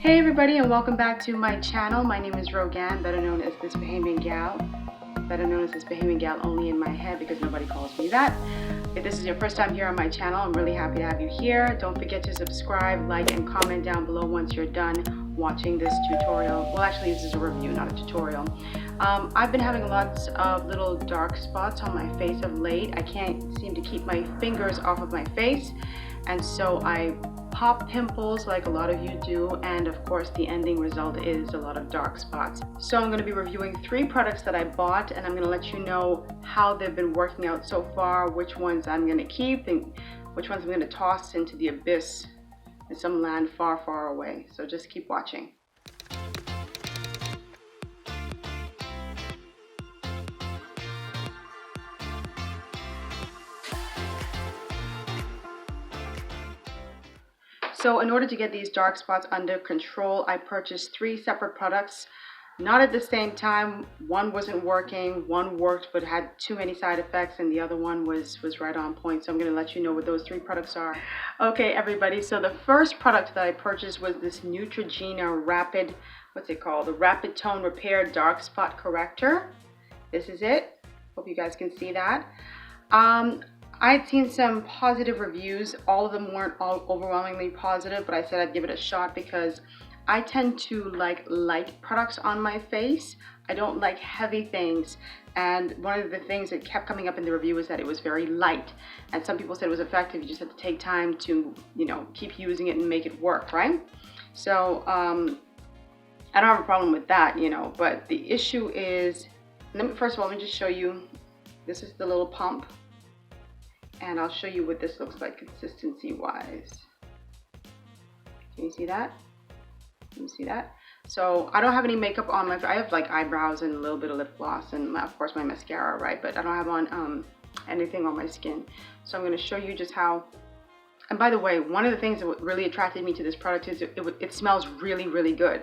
Hey everybody, and welcome back to my channel. My name is Rogan, better known as this Bahamian Gyal. Better known as this Bahamian Gyal only in my head because nobody calls me that. If this is your first time here on my channel, I'm really happy to have you here. Don't forget to subscribe, like, and comment down below once you're done watching this tutorial. Well, actually, this is a review, not a tutorial. I've been having lots of little dark spots on my face of late. I can't seem to keep my fingers off of my face, and so I pop pimples like a lot of you do, and of course the ending result is a lot of dark spots. So I'm going to be reviewing 3 products that I bought, and I'm going to let you know how they've been working out so far, which ones I'm going to keep and which ones I'm going to toss into the abyss in some land far, far away. So just keep watching. So in order to get these dark spots under control, I purchased 3 separate products, not at the same time. One wasn't working, one worked but had too many side effects, and the other one was right on point. So I'm going to let you know what those 3 products are. Okay, everybody, so the first product that I purchased was this Neutrogena Rapid, what's it called? The Rapid Tone Repair Dark Spot Corrector. This is it. Hope you guys can see that. I'd seen some positive reviews. All of them weren't all overwhelmingly positive, but I said I'd give it a shot because I tend to like light products on my face. I don't like heavy things, and one of the things that kept coming up in the review was that it was very light, and some people said it was effective. You just have to take time to, you know, keep using it and make it work, right? So I don't have a problem with that, you know, but the issue is, first of all, let me just show you. This is the little pump. And I'll show you what this looks like consistency wise. Can you see that? Can you see that? So I don't have any makeup on my, I have like eyebrows and a little bit of lip gloss and of course my mascara, right? But I don't have on anything on my skin. So I'm going to show you just how. And by the way, one of the things that really attracted me to this product is it smells really, really good.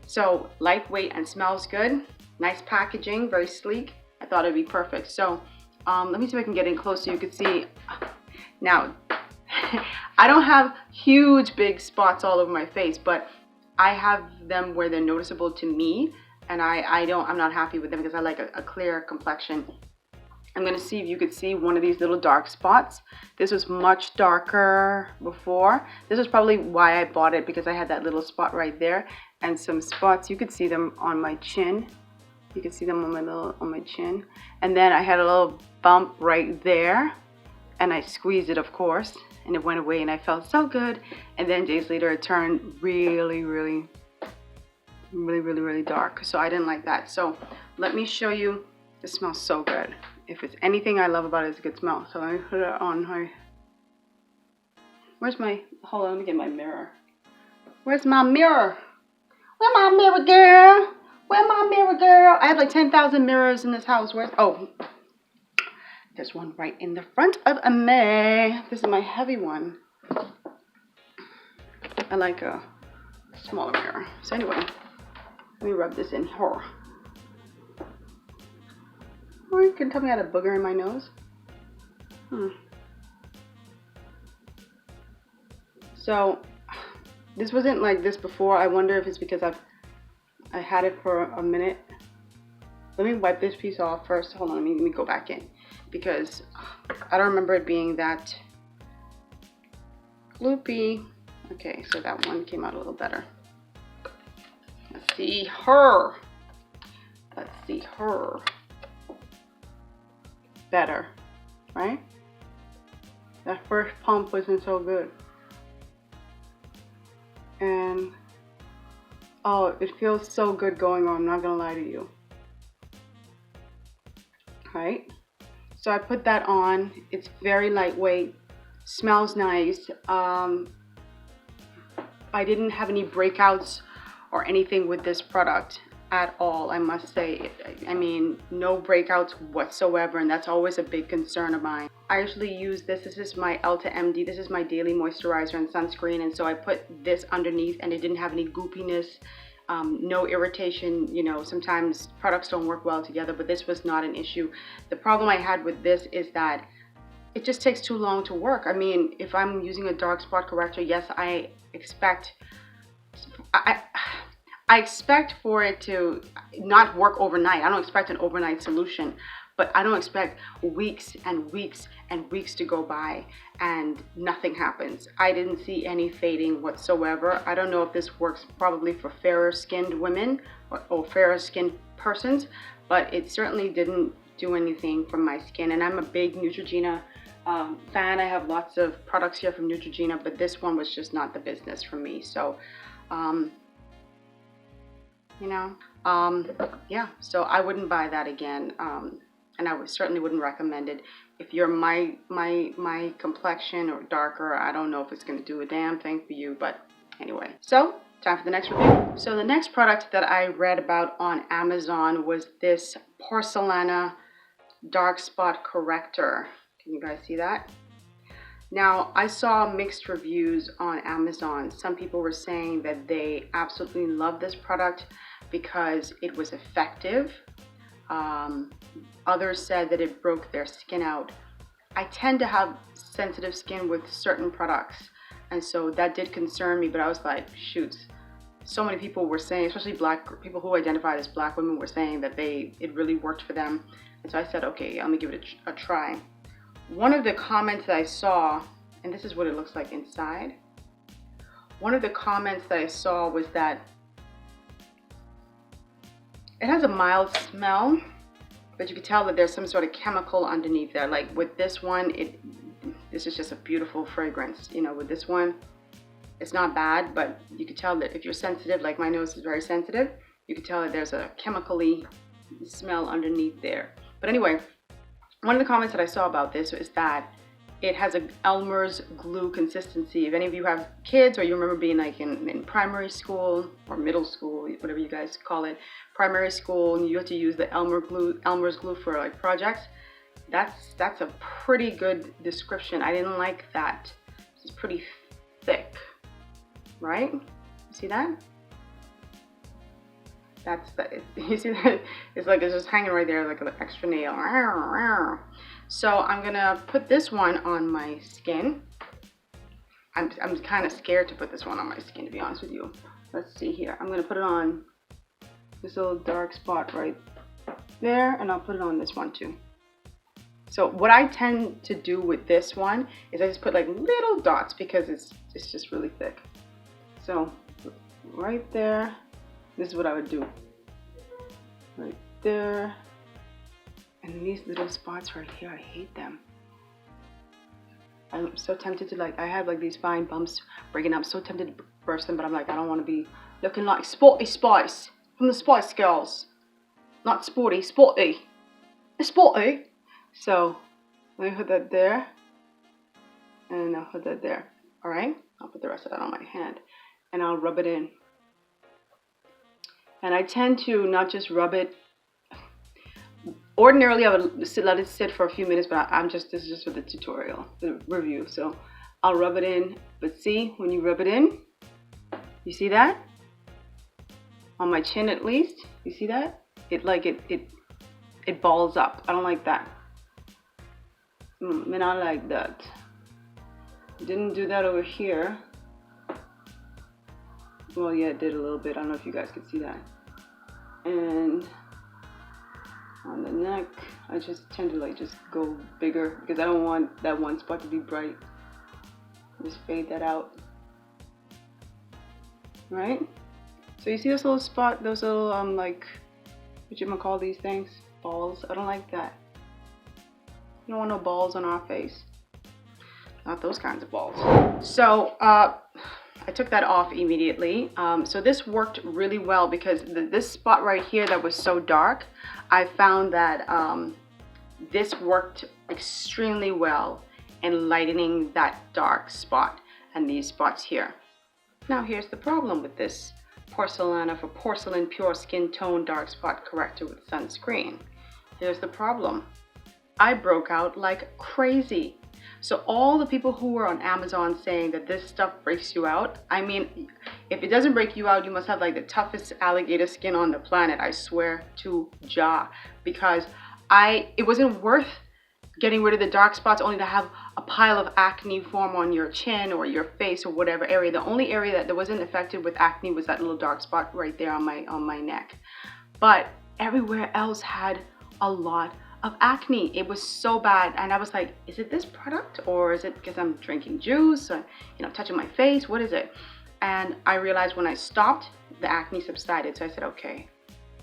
So lightweight and smells good. Nice packaging, very sleek. I thought it'd be perfect. So let me see if I can get in close so you can see. Now, I don't have huge big spots all over my face, but I have them where they're noticeable to me, and I'm not happy with them because I like a clear complexion. I'm going to see if you could see one of these little dark spots. This was much darker before. This is probably why I bought it, because I had that little spot right there, and some spots, you could see them on my chin. You can see them on my chin. And then I had a little bump right there, and I squeezed it, of course, and it went away, and I felt so good. And then days later it turned really dark. So I didn't like that. So let me show you. This smells so good. If it's anything I love about it, it's a good smell. So let me put it on my, where's my, hold on, let me get my mirror. Where's my mirror? Where's my mirror, girl? Where's my mirror, girl? I have like 10,000 mirrors in this house. Where's, oh, there's one right in the front of me. This is my heavy one. I like a smaller mirror. So anyway, let me rub this in here. Or you can tell me I had a booger in my nose. So this wasn't like this before. I wonder if it's because I had it for a minute. Let me wipe this piece off first. Hold on, let me go back in, because I don't remember it being that gloopy. Okay, so that one came out a little better. Let's see her. Let's see her. Better, right? That first pump wasn't so good. And oh, it feels so good going on, I'm not gonna lie to you. Right? So I put that on. It's very lightweight, smells nice. I didn't have any breakouts or anything with this product at all, I must say. I mean, no breakouts whatsoever, and that's always a big concern of mine. I usually use this. This is my Ulta MD. This is my daily moisturizer and sunscreen, and so I put this underneath, and it didn't have any goopiness, no irritation. You know, sometimes products don't work well together, but this was not an issue. The problem I had with this is that it just takes too long to work. I mean, if I'm using a dark spot corrector, yes, I expect I, I expect for it to not work overnight. I don't expect an overnight solution, but I don't expect weeks and weeks and weeks to go by and nothing happens. I didn't see any fading whatsoever. I don't know if this works probably for fairer skinned women or fairer skinned persons, but it certainly didn't do anything for my skin. And I'm a big Neutrogena fan. I have lots of products here from Neutrogena, but this one was just not the business for me. So, yeah, so I wouldn't buy that again, and I certainly wouldn't recommend it. If you're my complexion or darker, I don't know if it's going to do a damn thing for you, but anyway. So, time for the next review. So the next product that I read about on Amazon was this Porcelana Dark Spot Corrector. Can you guys see that? Now, I saw mixed reviews on Amazon. Some people were saying that they absolutely love this product because it was effective. Others said that it broke their skin out. I tend to have sensitive skin with certain products, and so that did concern me, but I was like, shoot. So many people were saying, especially black people who identified as black women, were saying that it really worked for them. And so I said, okay, I'm gonna give it a try. One of the comments that I saw, and this is what it looks like inside. One of the comments that I saw was that it has a mild smell, but you can tell that there's some sort of chemical underneath there. Like with this one, this is just a beautiful fragrance. You know, with this one, it's not bad, but you can tell that if you're sensitive, like my nose is very sensitive, you can tell that there's a chemically smell underneath there. But anyway, one of the comments that I saw about this is that it has a Elmer's glue consistency. If any of you have kids or you remember being like in primary school or middle school, whatever you guys call it, primary school, and you have to use the Elmer's glue for like projects, that's a pretty good description. I didn't like that. It's pretty thick, right? You see that? You see that? It's like it's just hanging right there like an extra nail. So I'm gonna put this one on my skin. I'm kind of scared to put this one on my skin, to be honest with you. Let's see here. I'm gonna put it on this little dark spot right there, and I'll put it on this one too. So what I tend to do with this one is I just put like little dots because it's just really thick. So right there, this is what I would do. Right there. And these little spots right here, I hate them. I'm so tempted to I have like these fine bumps breaking up. I'm so tempted to burst them, but I'm like, I don't want to be looking like Sporty Spice from the Spice Girls. Not sporty, sporty. It's sporty. So let me put that there. And I'll put that there. Alright? I'll put the rest of that on my hand. And I'll rub it in. And I tend to not just rub it. Ordinarily, I would let it sit for a few minutes, but this is just for the tutorial, the review. So I'll rub it in, but see, when you rub it in, you see that? On my chin at least, you see that? It balls up. I don't like that. I like that. Didn't do that over here. Well, yeah, it did a little bit. I don't know if you guys could see that. And on the neck, I just tend to just go bigger because I don't want that one spot to be bright. Just fade that out. Right? So you see this little spot, those little what you gonna call these things? Balls. I don't like that. You don't want no balls on our face. Not those kinds of balls. So I took that off immediately. So this worked really well because this spot right here that was so dark, I found that this worked extremely well in lightening that dark spot and these spots here. Now here's the problem with this Porcelana for Porcelain Pure Skin Tone Dark Spot Corrector with Sunscreen. Here's the problem. I broke out like crazy. So all the people who were on Amazon saying that this stuff breaks you out, I mean, if it doesn't break you out, you must have like the toughest alligator skin on the planet, I swear to Jah. Because it wasn't worth getting rid of the dark spots only to have a pile of acne form on your chin or your face or whatever area. The only area that wasn't affected with acne was that little dark spot right there on my neck. But everywhere else had a lot of acne. It was so bad, and I was like, is it this product, or is it because I'm drinking juice or, you know, touching my face? What is it? And I realized when I stopped, the acne subsided. So I said, okay.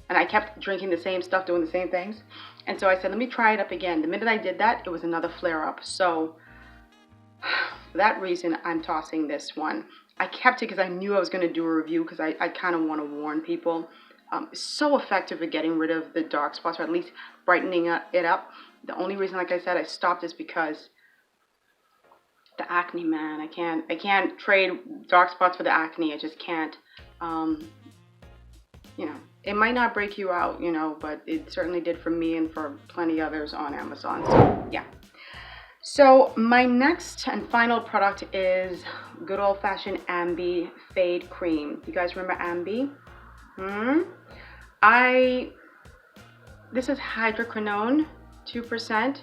And I kept drinking the same stuff, doing the same things. And so I said, let me try it up again. The minute I did that, it was another flare up. So for that reason, I'm tossing this one. I kept it because I knew I was going to do a review, because I kind of want to warn people. It's so effective at getting rid of the dark spots, or at least brightening it up. The only reason, like I said, I stopped is because the acne, man. I can't trade dark spots for the acne. I just can't. You know, it might not break you out, you know, but it certainly did for me and for plenty others on Amazon. So yeah. So my next and final product is good old-fashioned Ambi Fade Cream. You guys remember Ambi? This is hydroquinone 2%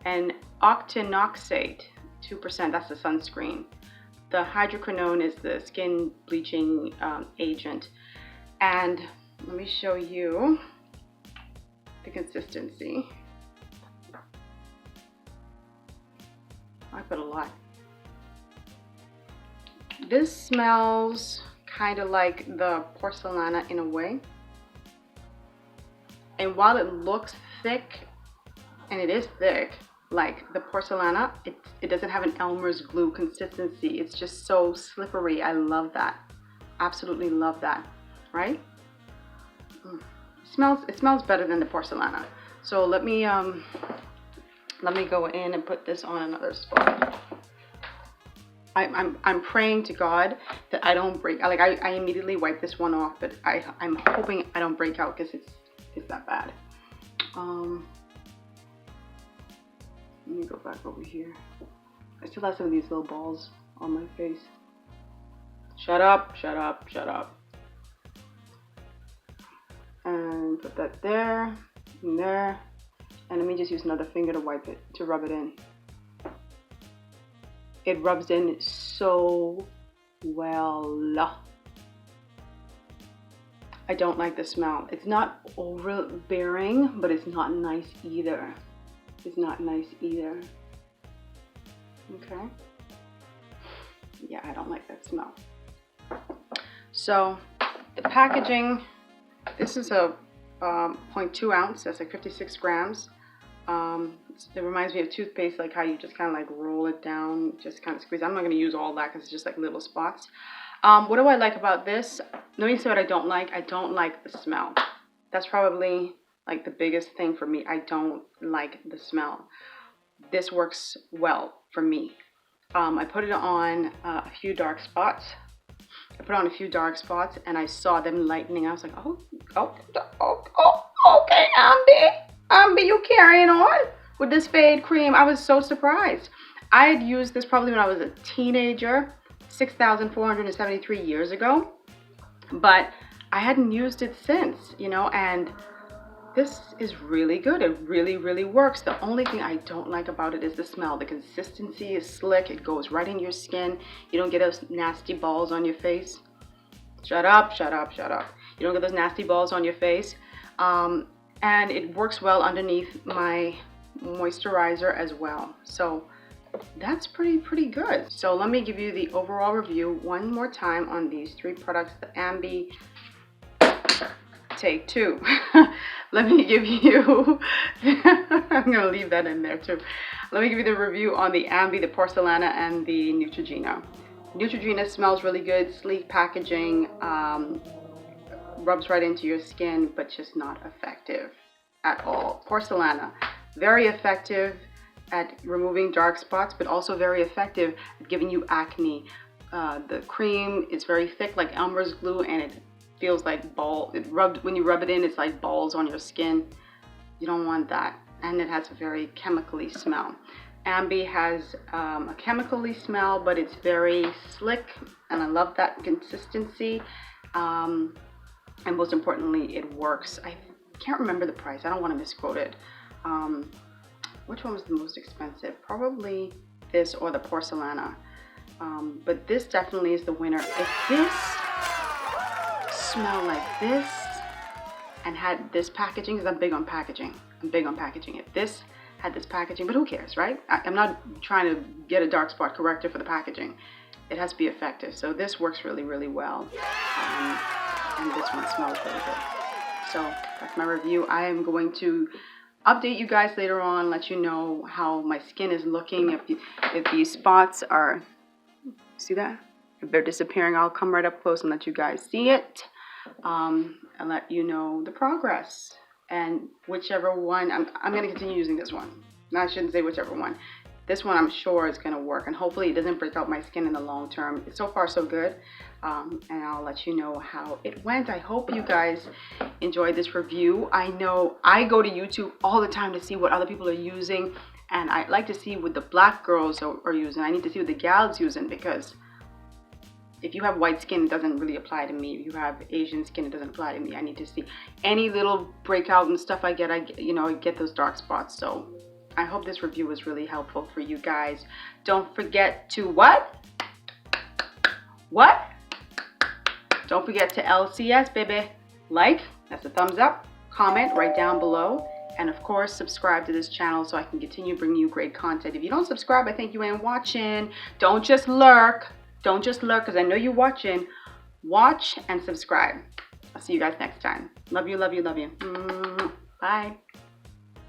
and octinoxate 2%. That's the sunscreen. The hydroquinone is the skin bleaching agent. And let me show you the consistency. I put a lot. This smells kind of like the Porcelana in a way. And while it looks thick, and it is thick, like the Porcelana, it doesn't have an Elmer's glue consistency. It's just so slippery. I love that. Absolutely love that. Right? It smells better than the Porcelana. So let me go in and put this on another spot. I'm praying to God that I don't break. Like I immediately wipe this one off, but I'm hoping I don't break out, because it's that bad. Let me go back over here. I still have some of these little balls on my face. Shut up, shut up, shut up. And put that there, and there. And let me just use another finger to wipe it, to rub it in. It rubs in so well. I don't like the smell. It's not overbearing, but it's not nice either. It's not nice either. Okay. Yeah, I don't like that smell. So the packaging, this is a 0.2 ounce. That's like 56 grams. It reminds me of toothpaste, like how you just kind of like roll it down, just kind of squeeze. I'm not going to use all that because it's just like little spots. What do I like about this? Let me say what I don't like. I don't like the smell. That's probably like the biggest thing for me. I don't like the smell. This works well for me. I put it on a few dark spots. And I saw them lightening. I was like, oh, okay, Ambi, you carrying on with this fade cream. I was so surprised. I had used this probably when I was a teenager, 6,473 years ago, but I hadn't used it since, you know, and this is really good. It really, really works. The only thing I don't like about it is the smell. The consistency is slick. It goes right in your skin. You don't get those nasty balls on your face. Shut up, shut up, shut up. You don't get those nasty balls on your face. And it works well underneath my moisturizer as well. So that's pretty good. So let me give you the overall review one more time on these three products. The Ambi, take two. Let me give you, I'm going to leave that in there too. Let me give you the review on the Ambi, the Porcelana, and the Neutrogena. Neutrogena smells really good, sleek packaging, rubs right into your skin, but just not effective at all. Porcelana, very effective at removing dark spots, but also very effective at giving you acne. The cream is very thick, like Elmer's glue, and it feels like when you rub it in, it's like balls on your skin. You don't want that. And it has a very chemically smell. Ambi has a chemically smell, but it's very slick, and I love that consistency. And most importantly, it works. I can't remember the price. I don't want to misquote it. which one was the most expensive? Probably this or the Porcelana. But this definitely is the winner. If this smelled like this and had this packaging, because I'm big on packaging. If this had this packaging, but who cares, right? I'm not trying to get a dark spot corrector for the packaging. It has to be effective. So this works really, really well. And this one smells really good. So that's my review. I am going to update you guys later on, let you know how my skin is looking. If these spots are, see that? If they're disappearing, I'll come right up close and let you guys see it. And let you know the progress. And whichever one, I'm going to continue using this one. No, I shouldn't say whichever one. This one I'm sure is going to work, and hopefully it doesn't break out my skin in the long term. So far so good, and I'll let you know how it went. I hope you guys enjoyed this review. I know I go to YouTube all the time to see what other people are using, and I like to see what the black girls are using. I need to see what the gals using, because if you have white skin, it doesn't really apply to me. If you have Asian skin, it doesn't apply to me. I need to see any little breakout and stuff I get, I get those dark spots. So I hope this review was really helpful for you guys. Don't forget to what? Don't forget to LCS, baby. Like, that's a thumbs up. Comment right down below. And of course, subscribe to this channel so I can continue bringing you great content. If you don't subscribe, I think you ain't watching. Don't just lurk. Don't just lurk, because I know you're watching. Watch and subscribe. I'll see you guys next time. Love you, love you, love you. Bye.